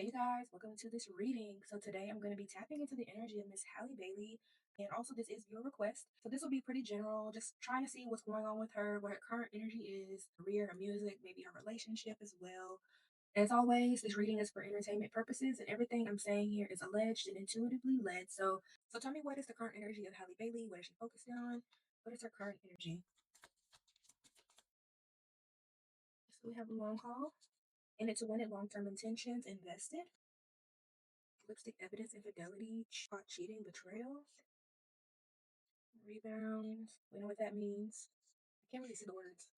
Hey you guys, welcome to this reading. So today I'm going to be tapping into the energy of Miss Halle Bailey, and also this is your request. So this will be pretty general, just trying to see what's going on with her, what her current energy is, career, her music, maybe her relationship as well. As always, this reading is for entertainment purposes, and everything I'm saying here is alleged and intuitively led. So tell me, what is the current energy of Halle Bailey? What is she focused on? What is her current energy? So we have a long haul, and it's to win it, long-term intentions, invested. Lipstick, evidence, infidelity, caught cheating, betrayal, rebound. We know what that means. I can't really see the words.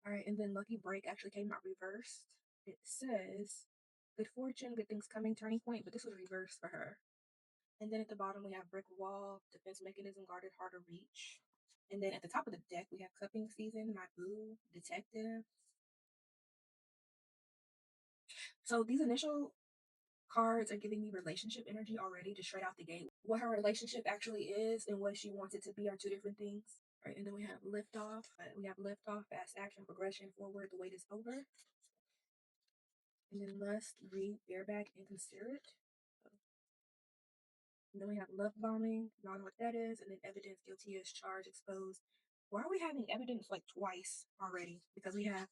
All right, and then lucky break actually came out reversed. It says good fortune, good things coming, turning point, but this was reversed for her. And then at the bottom we have brick wall, defense mechanism, guarded, hard to reach. And then at the top of the deck we have cupping season, my boo, detective. So these initial cards are giving me relationship energy already, just straight out the gate. What her relationship actually is and what she wants it to be are two different things. All right, and then we have lift off. We have lift off, fast action, progression, forward, the wait is over. And then lust, read, bareback, inconsiderate. And then we have love bombing. Y'all know what that is. And then evidence, guilty as charged, exposed. Why are we having evidence like twice already? Because we have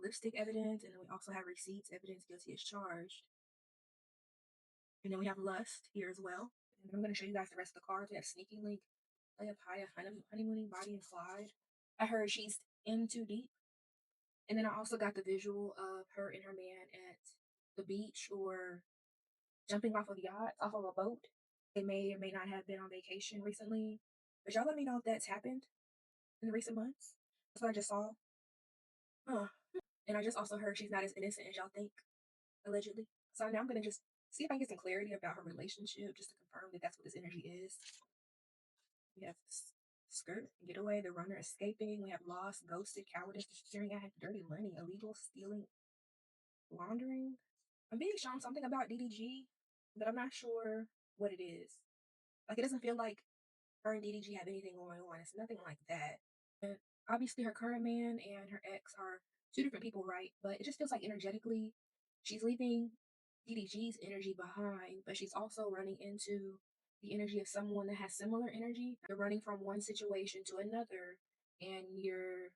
lipstick evidence, and then we also have receipts, evidence, guilty as charged. And then we have lust here as well. And I'm going to show you guys the rest of the cards. We have sneaky link, play up high, honeymooning, body and Clyde. I heard she's in too deep. And then I also got the visual of her and her man at the beach or jumping off of yachts, off of a boat. They may or may not have been on vacation recently. But y'all let me know if that's happened in the recent months. That's what I just saw. Huh. And I just also heard she's not as innocent as y'all think, allegedly. So now I'm going to just see if I can get some clarity about her relationship, just to confirm that that's what this energy is. We have skirt, getaway, the runner escaping. We have lost, ghosted, cowardice, disappearing at dirty money, illegal, stealing, laundering. I'm being shown something about DDG, but I'm not sure what it is. Like, it doesn't feel like her and DDG have anything going on. It's nothing like that. And obviously, her current man and her ex are two different people, right? But it just feels like energetically, she's leaving DDG's energy behind, but she's also running into the energy of someone that has similar energy. You're running from one situation to another, and you're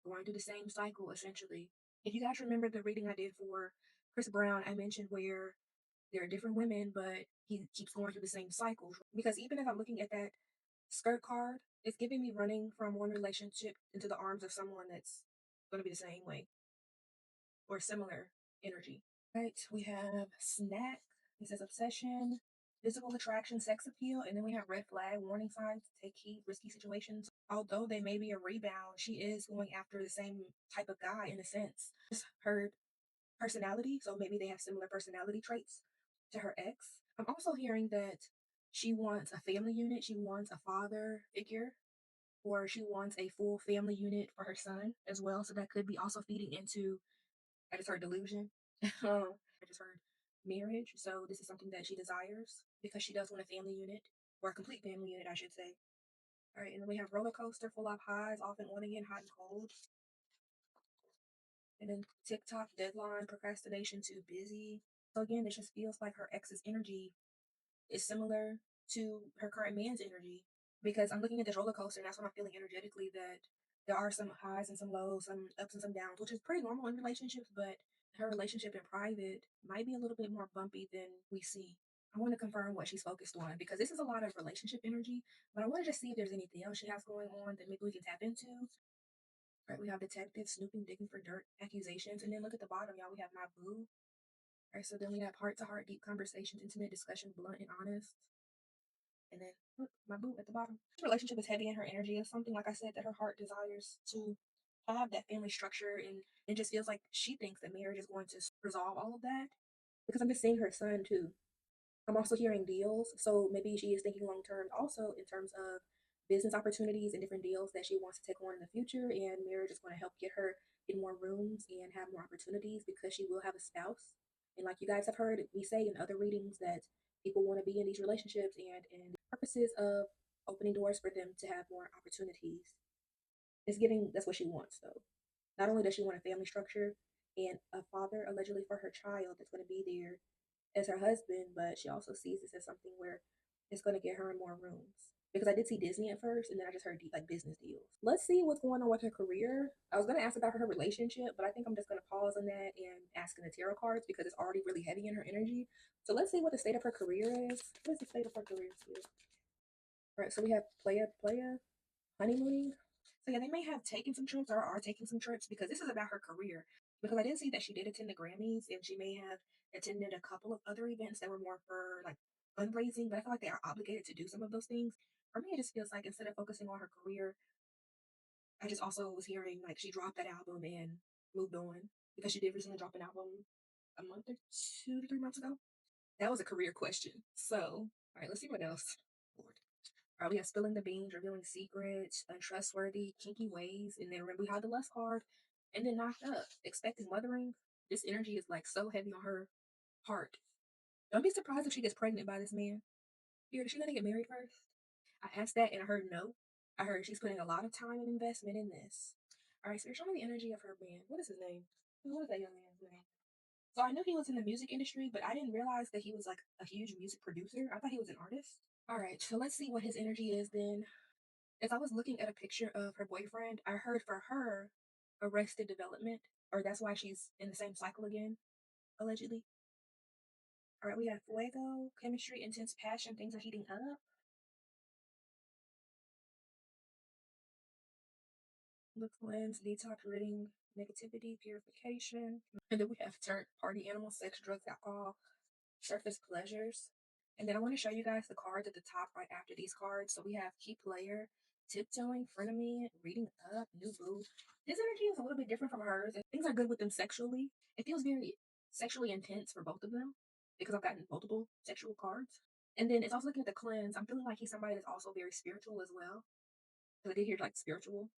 going through the same cycle essentially. If you guys remember the reading I did for Chris Brown, I mentioned where there are different women, but he keeps going through the same cycles. Because even as I'm looking at that skirt card, it's giving me running from one relationship into the arms of someone that's going to be the same way or similar energy. Right, we have snack. It says obsession, physical attraction, sex appeal, and then we have red flag, warning signs, take heed, risky situations. Although they may be a rebound, she is going after the same type of guy in a sense. Just her personality, so maybe they have similar personality traits to her ex. I'm also hearing that she wants a family unit, she wants a father figure, or she wants a full family unit for her son as well. So that could be also feeding into, I just heard delusion. I just heard marriage. So this is something that she desires because she does want a family unit, or a complete family unit, I should say. All right, and then we have roller coaster, full of highs, off and on again, hot and cold. And then TikTok, deadline, procrastination, too busy. So again, it just feels like her ex's energy is similar to her current man's energy, because I'm looking at this roller coaster and that's what I'm feeling energetically, that there are some highs and some lows, some ups and some downs, which is pretty normal in relationships, but her relationship in private might be a little bit more bumpy than we see. I want to confirm what she's focused on because this is a lot of relationship energy, but I want to just see if there's anything else she has going on that maybe we can tap into. Right, we have detective snooping, digging for dirt, accusations, and then look at the bottom, y'all. We have my boo. Right, so then we have heart to heart, deep conversations, intimate discussion, blunt and honest. And then look, my boo at the bottom. This relationship is heavy in her energy. It's something, like I said, that her heart desires to have that family structure, and it just feels like she thinks that marriage is going to resolve all of that. Because I'm just seeing her son too. I'm also hearing deals, so maybe she is thinking long term also in terms of business opportunities and different deals that she wants to take on in the future, and marriage is going to help get her in more rooms and have more opportunities because she will have a spouse. And like you guys have heard me say in other readings, that people want to be in these relationships and purposes of opening doors for them to have more opportunities. It's giving, that's what she wants though. Not only does she want a family structure, and a father allegedly for her child that's going to be there as her husband, but she also sees this as something where it's going to get her in more rooms. Because I did see Disney at first, and then I just heard like business deals. Let's see what's going on with her career. I was going to ask about her relationship, but I think I'm just going to pause on that and ask in the tarot cards because it's already really heavy in her energy. So let's see what the state of her career is. What is the state of her career here? All right, so we have playa, honeymooning. So yeah, they may have taken some trips or are taking some trips because this is about her career. Because I did see that she did attend the Grammys and she may have attended a couple of other events that were more for like fundraising, but I feel like they are obligated to do some of those things. For me, it just feels like instead of focusing on her career, I just also was hearing like she dropped that album and moved on because she did recently drop an album a month or 2 to 3 months ago. That was a career question. So, all right, let's see what else. Lord. All right, we have spilling the beans, revealing secrets, untrustworthy, kinky ways, and then remember we have the lust card, and then knocked up, expecting mothering. This energy is like so heavy on her heart. Don't be surprised if she gets pregnant by this man. Here, is she gonna get married first? I asked that and I heard no. I heard she's putting a lot of time and investment in this. All right, so you're showing me the energy of her man. What is his name? What is that young man's name? So I knew he was in the music industry, but I didn't realize that he was like a huge music producer. I thought he was an artist. All right, so let's see what his energy is then. As I was looking at a picture of her boyfriend, I heard for her arrested development, or that's why she's in the same cycle again, allegedly. All right, we have fuego, chemistry, intense passion, things are heating up. The cleanse, detox, ridding, negativity, purification. And then we have turn, party animal, sex, drugs, alcohol, surface pleasures. And then I want to show you guys the cards at the top right after these cards. So we have key player, tiptoeing, frenemy, reading up, new boo. His energy is a little bit different from hers. And things are good with them sexually. It feels very sexually intense for both of them because I've gotten multiple sexual cards. And then it's also looking at the cleanse. I'm feeling like he's somebody that's also very spiritual as well. Because I did hear like spiritual.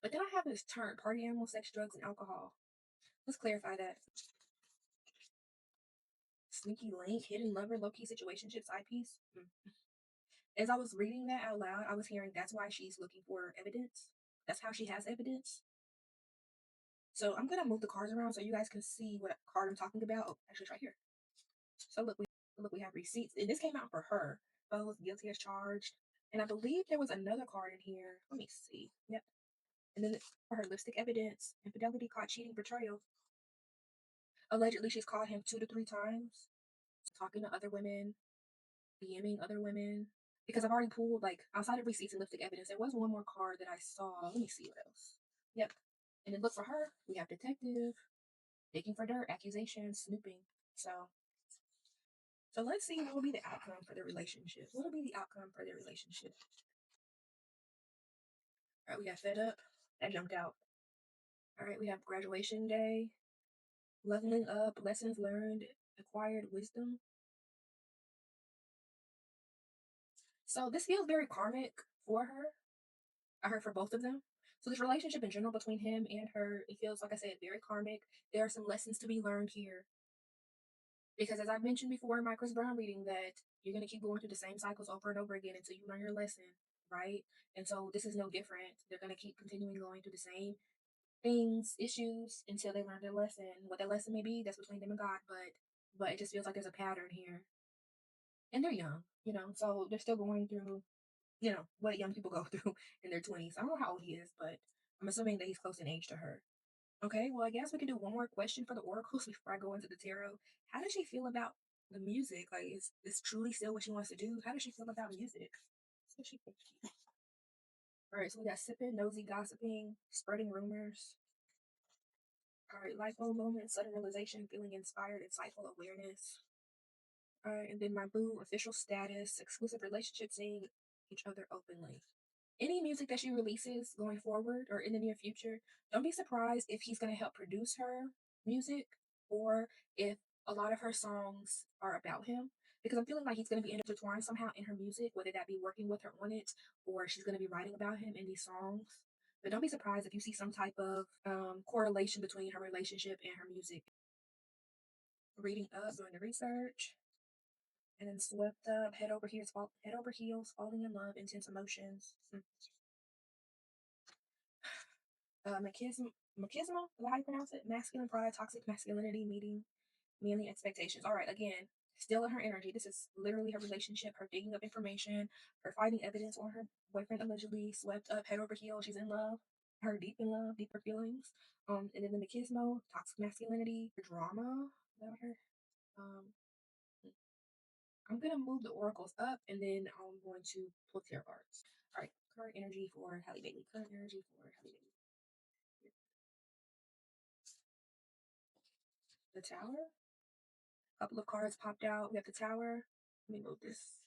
But then I have this turn, party animal, sex, drugs, and alcohol. Let's clarify that. Sneaky link, hidden lover, low key situationship, side piece. As I was reading that out loud, I was hearing that's why she's looking for evidence. That's how she has evidence. So I'm gonna move the cards around so you guys can see what card I'm talking about. Oh, actually, it's right here. So look, we have receipts, and this came out for her. Both guilty as charged, and I believe there was another card in here. Let me see. Yep. And then for her lipstick evidence, infidelity, caught cheating, betrayal. Allegedly, she's caught him 2 to 3 times, talking to other women, DMing other women. Because I've already pulled like outside of receipts and lipstick evidence, there was one more card that I saw. Let me see what else. Yep. And then look for her. We have detective, digging for dirt, accusations, snooping. So so let's see what will be the outcome for the relationship. What will be the outcome for their relationship? All right, we got fed up. That jumped out. All right, we have graduation day, leveling up, lessons learned, acquired wisdom. So this feels very karmic for her. I heard for both of them. So this relationship in general between him and her, it feels like I said, very karmic. There are some lessons to be learned here. Because as I mentioned before in my Chris Brown reading, that you're gonna keep going through the same cycles over and over again until you learn your lesson, right? And so this is no different. They're gonna keep continuing going through the same things, issues until they learn their lesson. What that lesson may be, that's between them and God, but it just feels like there's a pattern here. And they're young, so they're still going through what young people go through in their 20s. I don't know how old he is, but I'm assuming that he's close in age to her. Okay, well, I guess we can do one more question for the oracles before I go into the tarot. How does she feel about the music? Like, is this truly still what she wants to do? How does she feel about music? What she think? All right, so we got sipping, nosy, gossiping, spreading rumors. All right, light bulb moment, sudden realization, feeling inspired, insightful awareness. All right, and then my boo, official status, exclusive relationship, seeing each other openly. Any music that she releases going forward or in the near future, don't be surprised if he's going to help produce her music or if a lot of her songs are about him. Because I'm feeling like he's going to be intertwined somehow in her music, whether that be working with her on it or she's going to be writing about him in these songs. But don't be surprised if you see some type of correlation between her relationship and her music. Reading up, doing the research, and then swept up, head over heels, falling in love, intense emotions. Machismo, machismo, is that how you pronounce it? Masculine pride, toxic masculinity, meeting manly expectations. All right, again, still in her energy. This is literally her relationship, her digging up information, her finding evidence on her boyfriend allegedly swept up head over heels. She's in love, her deep in love, deeper feelings. And then the machismo, toxic masculinity, drama. Is that what her? Um, I'm gonna move the oracles up, and then I'm going to pull tarot cards. All right, current energy for Halle Bailey. Current energy for Halle Bailey. The Tower. A couple of cards popped out. We have the Tower. Let me move this.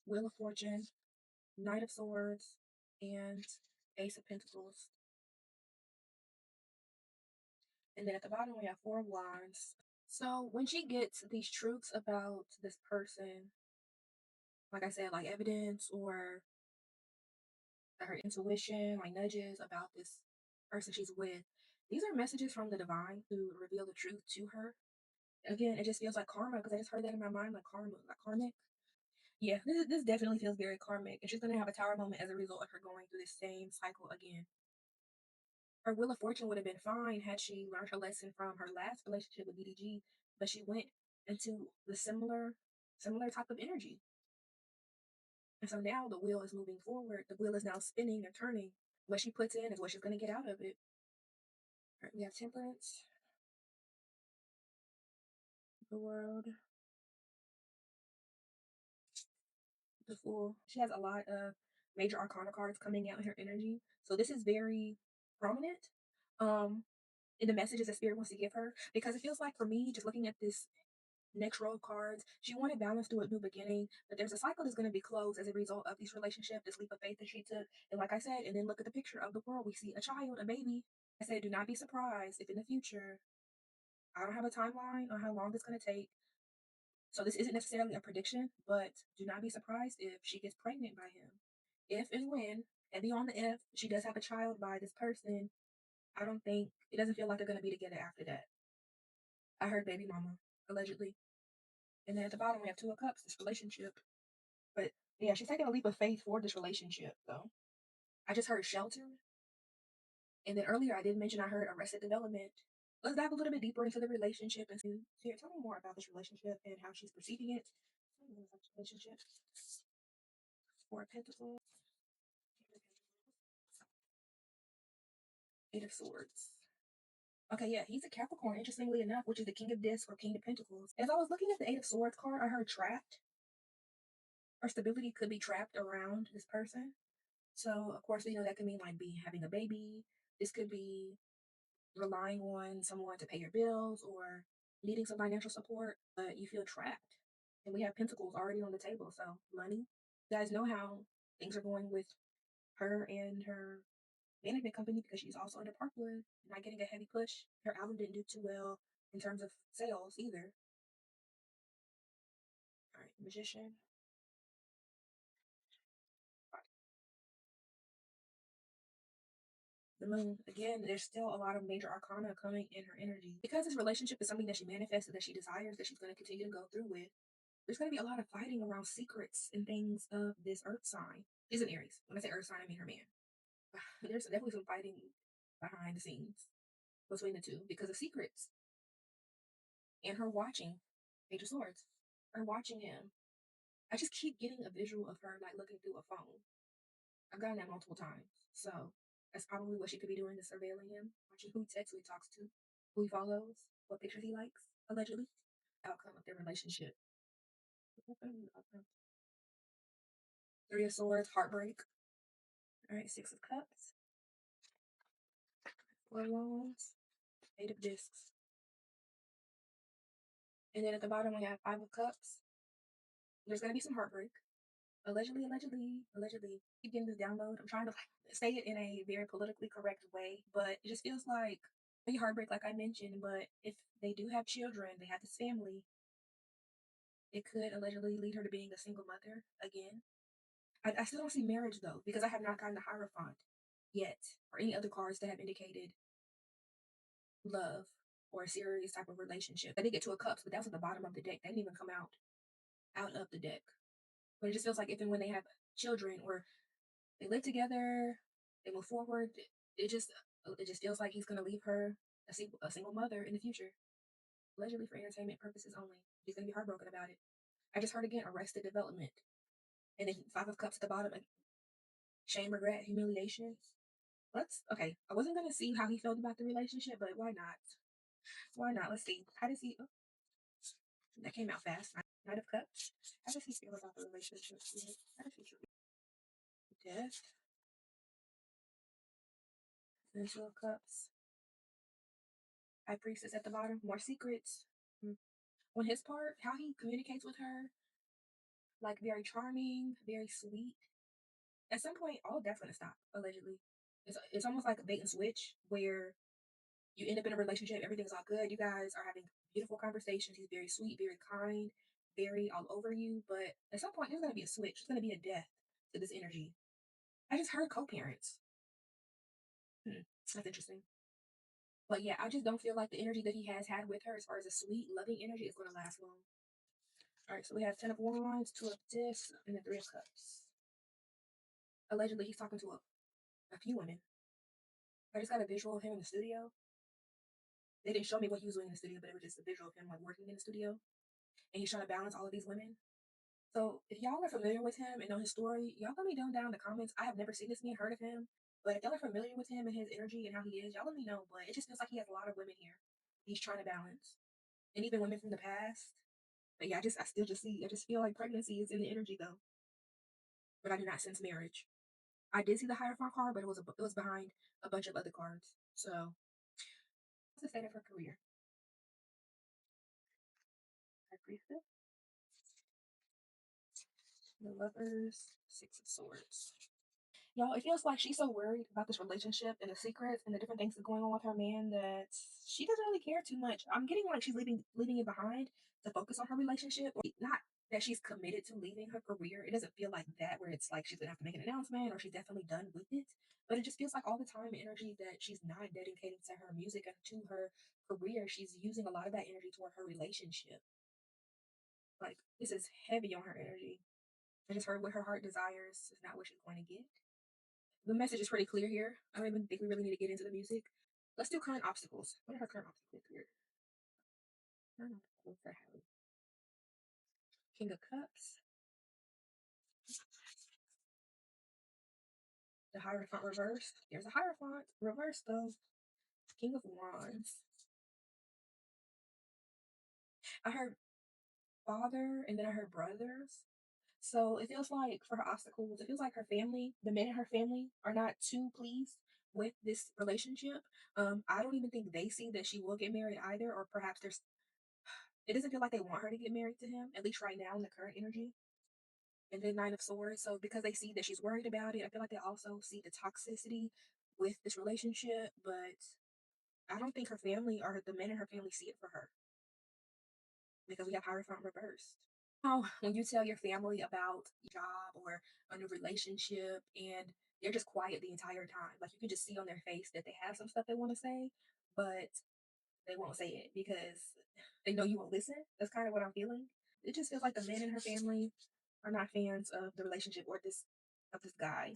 Wheel of Fortune, Knight of Swords, and Ace of Pentacles. And then at the bottom we have Four of Wands. So when she gets these truths about this person, like I said, like evidence or her intuition, like nudges about this person she's with, these are messages from the divine to reveal the truth to her. Again, it just feels like karma because I just heard that in my mind, like karma, like karmic. Yeah, this definitely feels very karmic, and she's gonna have a tower moment as a result of her going through this same cycle again. Her Wheel of Fortune would have been fine had she learned her lesson from her last relationship with BDG, but she went into the similar type of energy. And so now the wheel is moving forward. The wheel is now spinning and turning. What she puts in is what she's going to get out of it. All right, we have Temperance, the World, the Fool. She has a lot of major arcana cards coming out in her energy. So this is very prominent in the messages that Spirit wants to give her. Because it feels like for me, just looking at this next row of cards, she wanted balance through a new beginning, but there's a cycle that's going to be closed as a result of these relationships, this leap of faith that she took. And like I said, and then look at the picture of the world. We see a child, a baby. I said, do not be surprised if in the future, I don't have a timeline on how long it's going to take. So this isn't necessarily a prediction, but do not be surprised if she gets pregnant by him. If and when, and beyond the if, she does have a child by this person, I don't think, it doesn't feel like they're going to be together after that. I heard baby mama, allegedly. And then at the bottom, we have Two of Cups, this relationship. But yeah, she's taking a leap of faith for this relationship, though. I just heard shelter. And then earlier, I did mention I heard arrested development. Let's dive a little bit deeper into the relationship and see. Here, tell me more about this relationship and how she's perceiving it. Tell me more about this relationship. Four of Pentacles, Eight of Swords. Okay, yeah, he's a Capricorn, interestingly enough, which is the King of Discs or King of Pentacles. As I was looking at the Eight of Swords card, I heard trapped. Or stability could be trapped around this person. So, of course, that could mean like having a baby. This could be relying on someone to pay your bills or needing some financial support, but you feel trapped. And we have Pentacles already on the table. So, money. You guys know how things are going with her and her management company because she's also under Parkwood, not getting a heavy push. Her album didn't do too well in terms of sales either. All right, Magician. The Moon. Again, there's still a lot of major arcana coming in her energy. Because this relationship is something that she manifested, that she desires, that she's going to continue to go through with, there's going to be a lot of fighting around secrets and things of this earth sign. Is an Aries. When I say earth sign, I mean her man. There's definitely some fighting behind the scenes between the two because of secrets. And her watching Page of Swords. Her watching him. I just keep getting a visual of her like looking through a phone. I've gotten that multiple times. So that's probably what she could be doing to surveilling him, watching who he texts, who he talks to, who he follows, what pictures he likes, allegedly. Outcome of their relationship. Three of Swords, heartbreak. All right, Six of Cups, Four of Wands, Eight of Discs. And then at the bottom, we have Five of Cups. There's going to be some heartbreak. Allegedly. Keep getting this download. I'm trying to say it in a very politically correct way, but it just feels like maybe heartbreak, like I mentioned. But if they do have children, they have this family, it could allegedly lead her to being a single mother again. I still don't see marriage though, because I have not gotten the Hierophant yet, or any other cards that have indicated love or a serious type of relationship. I did get to a cups, but that was at the bottom of the deck. They didn't even come out of the deck. But it just feels like if and when they have children or they live together, they move forward, it just It just feels like he's gonna leave her a single mother in the future, allegedly for entertainment purposes only. She's gonna be heartbroken about it. I just heard again arrested development, and then Five of Cups at the bottom, like shame, regret, humiliation. Let's okay. I wasn't gonna see how he felt about the relationship, but why not? Why not? Let's see. How does he? Oh, that came out fast. Knight of Cups. How does he feel about the relationship? How does he feel? Death. Central of Cups. High Priestess at the bottom. More secrets. Hmm. On his part, how he communicates with her, like very charming, very sweet. At some point, all that's gonna stop. Allegedly, it's almost like a bait and switch where you end up in a relationship, everything's all good. You guys are having beautiful conversations. He's very sweet, very kind, very all over you. But at some point, there's gonna be a switch. There's gonna be a death to this energy. I just heard co-parents. That's interesting. But yeah, I just don't feel like the energy that he has had with her, as far as a sweet, loving energy, is going to last long. All right, so we have Ten of Wands, Two of Discs, and the Three of Cups. Allegedly, he's talking to a few women. I just got a visual of him in the studio. They didn't show me what he was doing in the studio, but it was just a visual of him like working in the studio, and he's trying to balance all of these women. So if y'all are familiar with him and know his story, y'all let me know down in the comments. I have never seen this man, heard of him, but if y'all are familiar with him and his energy and how he is, y'all let me know. But it just feels like he has a lot of women here. He's trying to balance, and even women from the past. But yeah, I just feel like pregnancy is in the energy though. But I do not sense marriage. I did see the Hierophant card, but it was behind a bunch of other cards. So what's the state of her career? High Priestess, the Lovers, Six of Swords. Y'all, it feels like she's so worried about this relationship and the secrets and the different things that are going on with her man that she doesn't really care too much. I'm getting like she's leaving it behind to focus on her relationship. Not that she's committed to leaving her career. It doesn't feel like that where it's like she's gonna have to make an announcement or she's definitely done with it. But it just feels like all the time and energy that she's not dedicating to her music and to her career. She's using a lot of that energy toward her relationship. Like this is heavy on her energy. I just heard what her heart desires is not what she's going to get. The message is pretty clear here. I don't even think we really need to get into the music. Let's do current obstacles. What are her current obstacles here? Current obstacles for Halle. King of Cups. The Hierophant reversed. There's a Hierophant reversed though. King of Wands. I heard father and then I heard brothers. So it feels like for her obstacles, it feels like her family, the men in her family, are not too pleased with this relationship. I don't even think they see that she will get married either, or perhaps there's. It doesn't feel like they want her to get married to him, at least right now in the current energy. And then Nine of Swords. So because they see that she's worried about it, I feel like they also see the toxicity with this relationship. But I don't think her family or the men in her family see it for her because we have Hierophant reversed. Now, when you tell your family about your job or a new relationship and they're just quiet the entire time, like you can just see on their face that they have some stuff they want to say, but they won't say it because they know you won't listen. That's kind of what I'm feeling. It just feels like the men in her family are not fans of the relationship or this guy.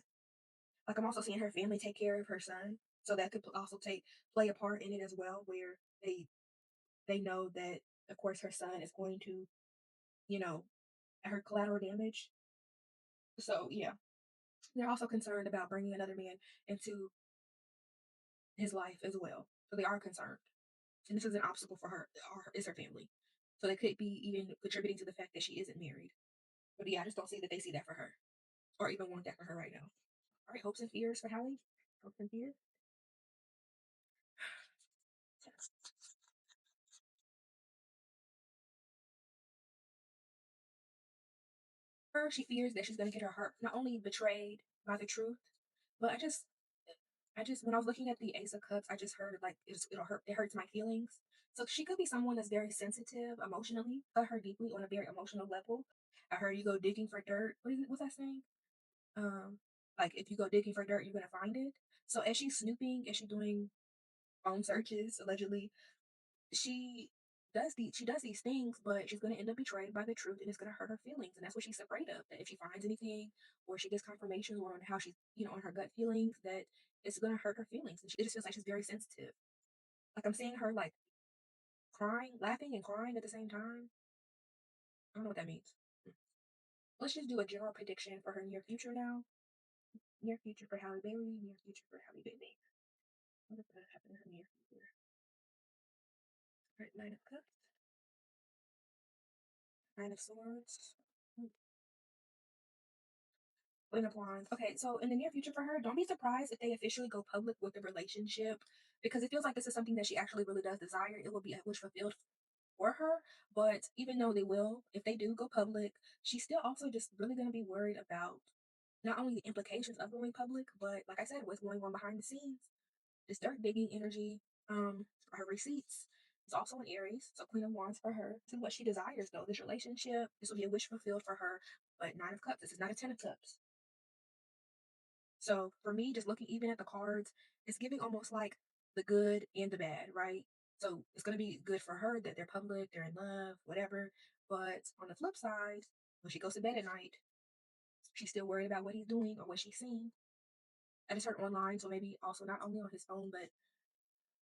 Like I'm also seeing her family take care of her son, so that could also take play a part in it as well, where they know that of course her son is going to you know her collateral damage. So yeah, they're also concerned about bringing another man into his life as well. So they are concerned, and this is an obstacle for her or is her family. So they could be even contributing to the fact that she isn't married. But yeah, I just don't see that they see that for her or even want that for her right now. All right, hopes and fears for Halle. Hopes and fears. She fears that she's going to get her heart not only betrayed by the truth, but I just when I was looking at the Ace of Cups, I just heard like it'll hurt. It hurts my feelings. So she could be someone that's very sensitive emotionally. I her deeply on a very emotional level. I heard you go digging for dirt. What's that saying? Um, like if you go digging for dirt, you're gonna find it. So as she's snooping, as she's doing phone searches, allegedly, she she does these things, but she's gonna end up betrayed by the truth, and it's gonna hurt her feelings, and that's what she's afraid of. That if she finds anything, or she gets confirmation, or on how she's, on her gut feelings, that it's gonna hurt her feelings, and she just feels like she's very sensitive. Like I'm seeing her like crying, laughing, and crying at the same time. I don't know what that means. Let's just do a general prediction for her near future now. Near future for Halle Bailey. Near future for Halle Bailey. What is gonna happen in her near future? All right, Nine of Cups, Nine of Swords. Queen of Wands. Okay, so in the near future for her, don't be surprised if they officially go public with the relationship because it feels like this is something that she actually really does desire. It will be a wish fulfilled for her. But even though they will, if they do go public, she's still also just really going to be worried about not only the implications of going public, but like I said, what's going on behind the scenes. This dirt digging energy, her receipts. Is also in Aries, so Queen of Wands for her. This is what she desires, though. This relationship, this will be a wish fulfilled for her. But Nine of Cups, this is not a Ten of Cups. So for me, just looking even at the cards, it's giving almost like the good and the bad, right? So it's going to be good for her that they're public, they're in love, whatever. But on the flip side, when she goes to bed at night, she's still worried about what he's doing or what she's seeing. And it's her online, so maybe also not only on his phone, but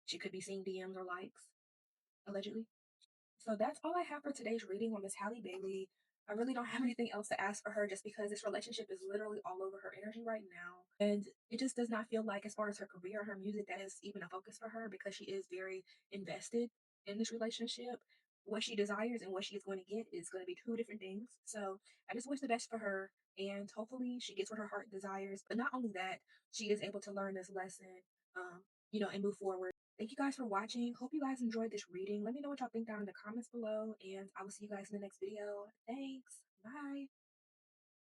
she could be seeing DMs or likes, allegedly. So that's all I have for today's reading on Miss Halle Bailey. I really don't have anything else to ask for her just because this relationship is literally all over her energy right now. And it just does not feel like, as far as her career, her music, that is even a focus for her because she is very invested in this relationship. What she desires and what she is going to get is going to be two different things. So I just wish the best for her. And hopefully she gets what her heart desires. But not only that, she is able to learn this lesson, and move forward. Thank you guys for watching. Hope you guys enjoyed this reading. Let me know what y'all think down in the comments below, and I will see you guys in the next video. Thanks. Bye.